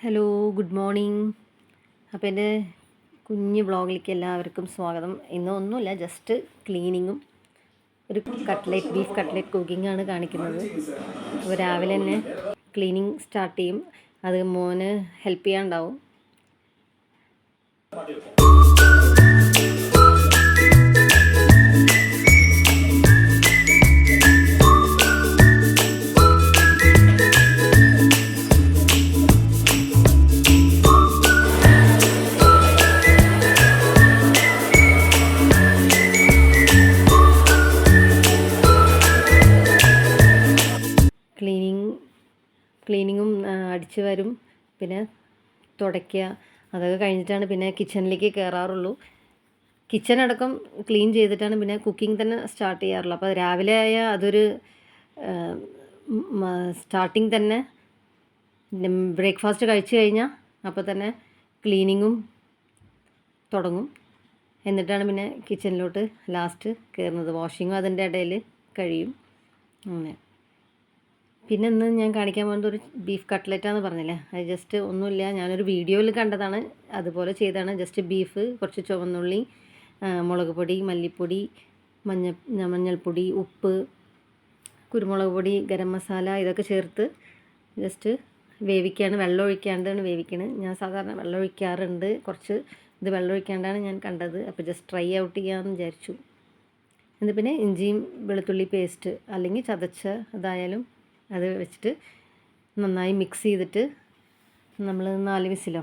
Hello, good morning. അപ്പോൾ എൻ്റെ കുഞ്ഞ് വ്ളോഗിലേക്ക് എല്ലാവർക്കും സ്വാഗതം. ഇന്നൊന്നുമില്ല, ജസ്റ്റ് ക്ലീനിങ്ങും ഒരു ബീഫ് കട്ട്ലേറ്റ് കുക്കിങ്ങാണ് കാണിക്കുന്നത്. അപ്പോൾ രാവിലെ തന്നെ ക്ലീനിങ് സ്റ്റാർട്ട് ചെയ്യും. അത് മോന് ഹെൽപ്പ് ചെയ്യാനുണ്ടാവും. ക്ലീനിങ്ങും അടിച്ചു വരും, പിന്നെ തുടയ്ക്കുക, അതൊക്കെ കഴിഞ്ഞിട്ടാണ് പിന്നെ കിച്ചണിലേക്ക് കയറാറുള്ളൂ. കിച്ചൺ അടക്കം ക്ലീൻ ചെയ്തിട്ടാണ് പിന്നെ കുക്കിംഗ് തന്നെ സ്റ്റാർട്ട് ചെയ്യാറുള്ളൂ. അപ്പോൾ രാവിലെ ആയ അതൊരു സ്റ്റാർട്ടിങ് തന്നെ ബ്രേക്ക്ഫാസ്റ്റ് കഴിച്ചു കഴിഞ്ഞാൽ അപ്പോൾ തന്നെ ക്ലീനിങ്ങും തുടങ്ങും. എന്നിട്ടാണ് പിന്നെ കിച്ചണിലോട്ട് ലാസ്റ്റ് കയറുന്നത്. വാഷിങ്ങും അതിൻ്റെ ഇടയിൽ കഴിയും. അങ്ങനെ പിന്നെ ഇന്ന് ഞാൻ കാണിക്കാൻ പോകുന്നത് ഒരു ബീഫ് കട്ട്ലറ്റാന്ന് പറഞ്ഞില്ലേ, അത് ജസ്റ്റ് ഒന്നുമില്ല, ഞാനൊരു വീഡിയോയിൽ കണ്ടതാണ്, അതുപോലെ ചെയ്താണ്. ജസ്റ്റ് ബീഫ്, കുറച്ച് ചുവന്നുള്ളി, മുളക് പൊടി, മല്ലിപ്പൊടി, മഞ്ഞൾപ്പൊടി, ഉപ്പ്, കുരുമുളക് പൊടി, ഗരം മസാല ഇതൊക്കെ ചേർത്ത് ജസ്റ്റ് വേവിക്കുകയാണ്. വെള്ളം ഒഴിക്കാണ്ടാണ് വേവിക്കണത്. ഞാൻ സാധാരണ വെള്ളം ഒഴിക്കാറുണ്ട്, കുറച്ച് ഇത് വെള്ളം ഒഴിക്കാണ്ടാണ് ഞാൻ കണ്ടത്. അപ്പോൾ ജസ്റ്റ് ട്രൈ ഔട്ട് ചെയ്യാമെന്ന് വിചാരിച്ചു. എന്നിട്ട് പിന്നെ ഇഞ്ചിയും വെളുത്തുള്ളി പേസ്റ്റ് അല്ലെങ്കിൽ ചതച്ച അതായാലും അത് വെച്ചിട്ട് നന്നായി മിക്സ് ചെയ്തിട്ട് നമ്മൾ 4 വിസിലോ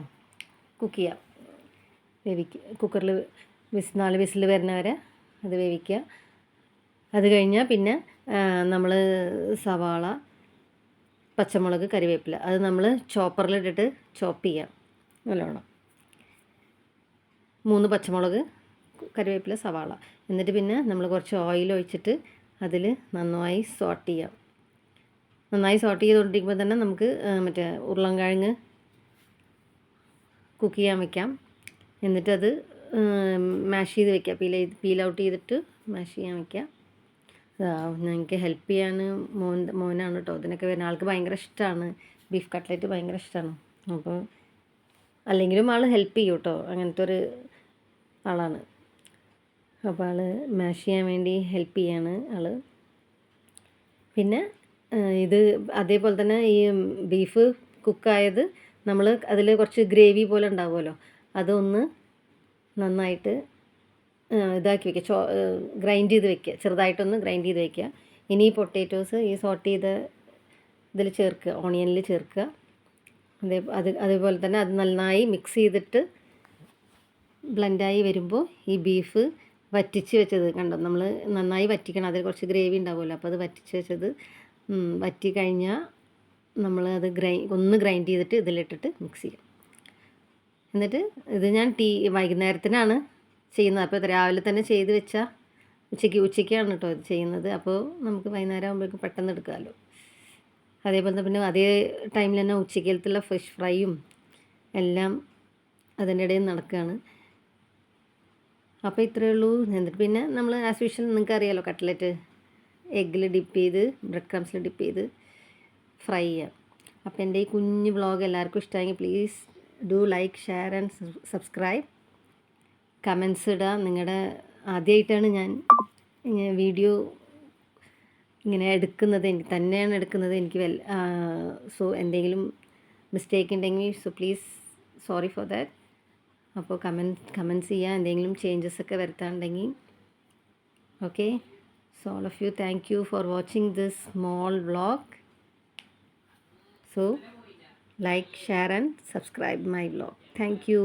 കുക്ക് ചെയ്യാം, കുക്കറിൽ 4 വിസിൽ വരുന്നവരെ അത് വേവിക്കുക. അത് കഴിഞ്ഞാൽ പിന്നെ നമ്മൾ സവാള, പച്ചമുളക്, കറിവേപ്പില അത് നമ്മൾ ചോപ്പറിലിട്ടിട്ട് ചോപ്പ് ചെയ്യാം നല്ലോണം. 3 പച്ചമുളക്, കറിവേപ്പില, സവാള. എന്നിട്ട് പിന്നെ നമ്മൾ കുറച്ച് ഓയിൽ ഒഴിച്ചിട്ട് അതിൽ നന്നായി സോട്ട് ചെയ്യാം. നന്നായി സോട്ട് ചെയ്തുകൊണ്ടിരിക്കുമ്പോൾ തന്നെ നമുക്ക് മറ്റേ ഉരുളൻകിഴങ്ങ് കുക്ക് ചെയ്യാൻ വെക്കാം. എന്നിട്ടത് മാഷ് ചെയ്ത് വെക്കാം, പീൽ ഔട്ട് ചെയ്തിട്ട് മാഷ് ചെയ്യാൻ വെക്കാം. ഞങ്ങൾക്ക് ഹെൽപ്പ് ചെയ്യാൻ മോനാണ് കേട്ടോ. ഇതിനൊക്കെ വരുന്ന ആൾക്ക് ഭയങ്കര ഇഷ്ടമാണ്, ബീഫ് കട്ട്ലേറ്റ് ഭയങ്കര ഇഷ്ടമാണ്. അപ്പോൾ അല്ലെങ്കിലും ആൾ ഹെൽപ്പ് ചെയ്യും കേട്ടോ, അങ്ങനത്തെ ഒരു ആളാണ്. അപ്പോൾ ആൾ മാഷ് ചെയ്യാൻ വേണ്ടി ഹെൽപ്പ് ചെയ്യാണ് ആൾ. പിന്നെ ഇത് അതേപോലെ തന്നെ ഈ ബീഫ് കുക്കായത് നമ്മൾ അതിൽ കുറച്ച് ഗ്രേവി പോലെ ഉണ്ടാവുമല്ലോ, അതൊന്ന് നന്നായിട്ട് ഇതാക്കി വയ്ക്കുക, ഗ്രൈൻഡ് ചെയ്ത് വെക്കുക, ചെറുതായിട്ടൊന്ന് ഗ്രൈൻഡ് ചെയ്ത് വയ്ക്കുക. ഇനി ഈ പൊട്ടാറ്റോസ് ഈ സോട്ട് ചെയ്ത ഇതിൽ ചേർക്കുക, ഓണിയനിൽ ചേർക്കുക. അതേപോലെ തന്നെ അത് നന്നായി മിക്സ് ചെയ്തിട്ട് ബ്ലെൻഡായി വരുമ്പോൾ ഈ ബീഫ് വറ്റിച്ച് വെച്ചത് കണ്ടോ, നമ്മൾ നന്നായി വറ്റിക്കണം, അതിൽ കുറച്ച് ഗ്രേവി ഉണ്ടാവുമല്ലോ, അപ്പോൾ അത് വറ്റിച്ച് വെച്ചത് വറ്റി കഴിഞ്ഞാൽ നമ്മൾ അത് ഒന്ന് ഗ്രൈൻഡ് ചെയ്തിട്ട് ഇതിലിട്ടിട്ട് മിക്സ് ചെയ്യും. എന്നിട്ട് ഇത് ഞാൻ വൈകുന്നേരത്തിനാണ് ചെയ്യുന്നത്. അപ്പോൾ രാവിലെ തന്നെ ചെയ്ത് വെച്ചാൽ ഉച്ചയ്ക്കാണ് കേട്ടോ ഇത് ചെയ്യുന്നത്. അപ്പോൾ നമുക്ക് വൈകുന്നേരം ആകുമ്പോഴേക്കും പെട്ടെന്ന് എടുക്കാമല്ലോ. അതേപോലെ തന്നെ പിന്നെ അതേ ടൈമിൽ തന്നെ ഉച്ചയ്ക്കലത്തുള്ള ഫിഷ് ഫ്രൈയും എല്ലാം അതിൻ്റെ ഇടയിൽ നടക്കുകയാണ്. അപ്പോൾ ഇത്രയേ ഉള്ളൂ. എന്നിട്ട് പിന്നെ നമ്മൾ ആസ് യൂഷ്വൽ നിങ്ങൾക്ക് അറിയാമല്ലോ, കട്ട്ലറ്റ് എഗ്ഗിൽ ഡിപ്പ് ചെയ്ത് ബ്രെഡ് ക്രംസിൽ ഡിപ്പ് ചെയ്ത് ഫ്രൈ ചെയ്യാം. അപ്പോൾ എൻ്റെ ഈ കുഞ്ഞ് വ്ളോഗ് എല്ലാവർക്കും ഇഷ്ടമായെങ്കിൽ please do like, share and subscribe. Comments ഇടുക. നിങ്ങളുടെ ആദ്യമായിട്ടാണ് ഞാൻ വീഡിയോ ഇങ്ങനെ എടുക്കുന്നത്, എനിക്ക് തന്നെയാണ് എടുക്കുന്നത്. എനിക്ക് സോ എന്തെങ്കിലും മിസ്റ്റേക്ക് ഉണ്ടെങ്കിൽ so please sorry for that. അപ്പോൾ കമൻസ് ചെയ്യുക, എന്തെങ്കിലും ചേഞ്ചസ് ഒക്കെ വരുത്താനുണ്ടെങ്കിൽ. Okay, so all of you, thank you for watching this small vlog. So like, share and subscribe my vlog. Thank you.